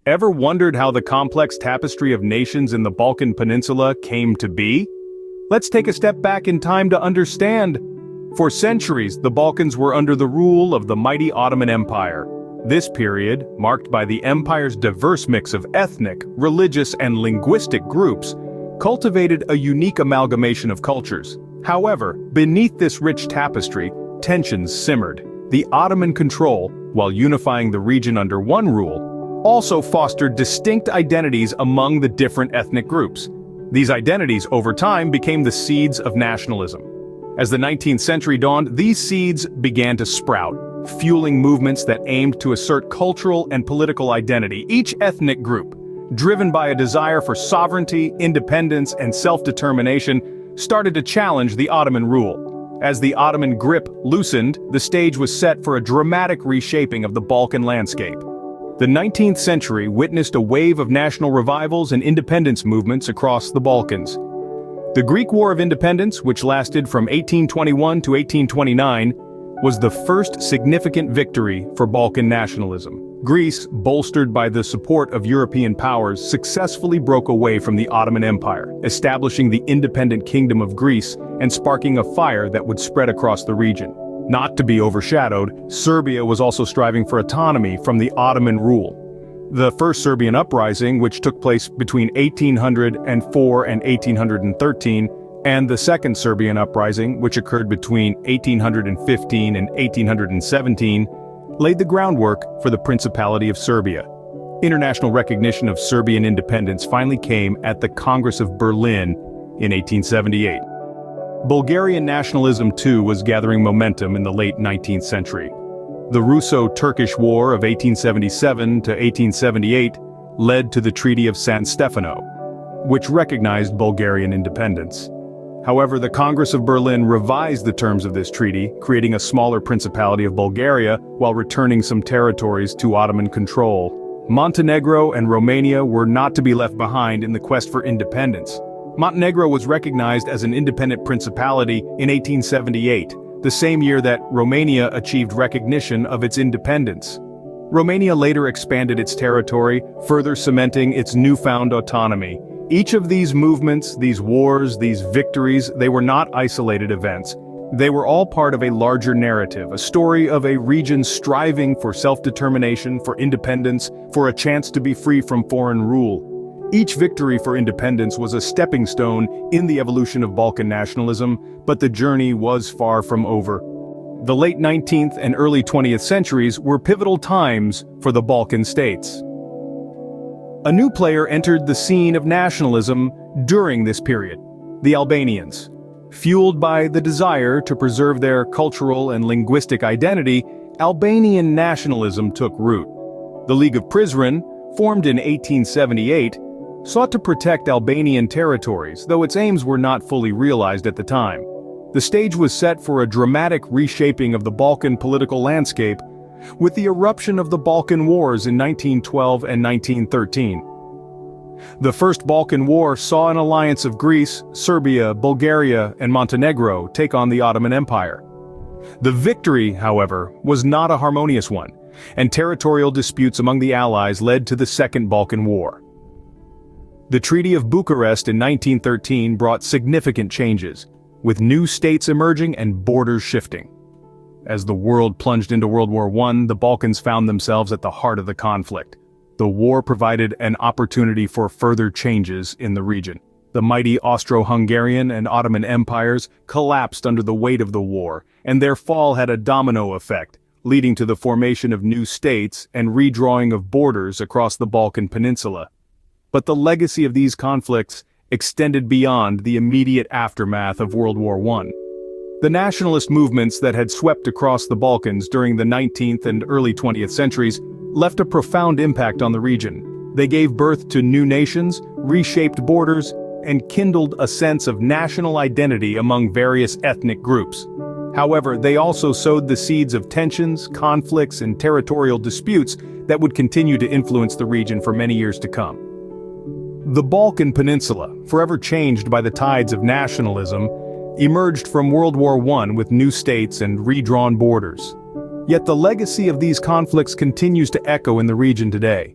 Ever wondered how the complex tapestry of nations in the Balkan Peninsula came to be? Let's take a step back in time to understand. For centuries, the Balkans were under the rule of the mighty Ottoman Empire. This period, marked by the empire's diverse mix of ethnic, religious, and linguistic groups, cultivated a unique amalgamation of cultures. However, beneath this rich tapestry, tensions simmered. The Ottoman control, while unifying the region under one rule, also fostered distinct identities among the different ethnic groups. These identities, over time, became the seeds of nationalism. As the 19th century dawned, these seeds began to sprout, fueling movements that aimed to assert cultural and political identity. Each ethnic group, driven by a desire for sovereignty, independence, and self-determination, started to challenge the Ottoman rule. As the Ottoman grip loosened, the stage was set for a dramatic reshaping of the Balkan landscape. The 19th century witnessed a wave of national revivals and independence movements across the Balkans. The Greek War of Independence, which lasted from 1821 to 1829, was the first significant victory for Balkan nationalism. Greece, bolstered by the support of European powers, successfully broke away from the Ottoman Empire, establishing the independent Kingdom of Greece and sparking a fire that would spread across the region. Not to be overshadowed, Serbia was also striving for autonomy from the Ottoman rule. The First Serbian Uprising, which took place between 1804 and 1813, and the Second Serbian Uprising, which occurred between 1815 and 1817, laid the groundwork for the Principality of Serbia. International recognition of Serbian independence finally came at the Congress of Berlin in 1878. Bulgarian nationalism, too, was gathering momentum in the late 19th century. The Russo-Turkish War of 1877 to 1878 led to the Treaty of San Stefano, which recognized Bulgarian independence. However, the Congress of Berlin revised the terms of this treaty, creating a smaller Principality of Bulgaria while returning some territories to Ottoman control. Montenegro and Romania were not to be left behind in the quest for independence. Montenegro was recognized as an independent principality in 1878, the same year that Romania achieved recognition of its independence. Romania later expanded its territory, further cementing its newfound autonomy. Each of these movements, these wars, these victories, they were not isolated events. They were all part of a larger narrative, a story of a region striving for self-determination, for independence, for a chance to be free from foreign rule. Each victory for independence was a stepping stone in the evolution of Balkan nationalism, but the journey was far from over. The late 19th and early 20th centuries were pivotal times for the Balkan states. A new player entered the scene of nationalism during this period: the Albanians. Fueled by the desire to preserve their cultural and linguistic identity, Albanian nationalism took root. The League of Prizren, formed in 1878, sought to protect Albanian territories, though its aims were not fully realized at the time. The stage was set for a dramatic reshaping of the Balkan political landscape, with the eruption of the Balkan Wars in 1912 and 1913. The First Balkan War saw an alliance of Greece, Serbia, Bulgaria, and Montenegro take on the Ottoman Empire. The victory, however, was not a harmonious one, and territorial disputes among the Allies led to the Second Balkan War. The Treaty of Bucharest in 1913 brought significant changes, with new states emerging and borders shifting. As the world plunged into World War I, the Balkans found themselves at the heart of the conflict. The war provided an opportunity for further changes in the region. The mighty Austro-Hungarian and Ottoman empires collapsed under the weight of the war, and their fall had a domino effect, leading to the formation of new states and redrawing of borders across the Balkan Peninsula. But the legacy of these conflicts extended beyond the immediate aftermath of World War I. The nationalist movements that had swept across the Balkans during the 19th and early 20th centuries left a profound impact on the region. They gave birth to new nations, reshaped borders, and kindled a sense of national identity among various ethnic groups. However, they also sowed the seeds of tensions, conflicts, and territorial disputes that would continue to influence the region for many years to come. The Balkan Peninsula, forever changed by the tides of nationalism, emerged from World War I with new states and redrawn borders. Yet the legacy of these conflicts continues to echo in the region today.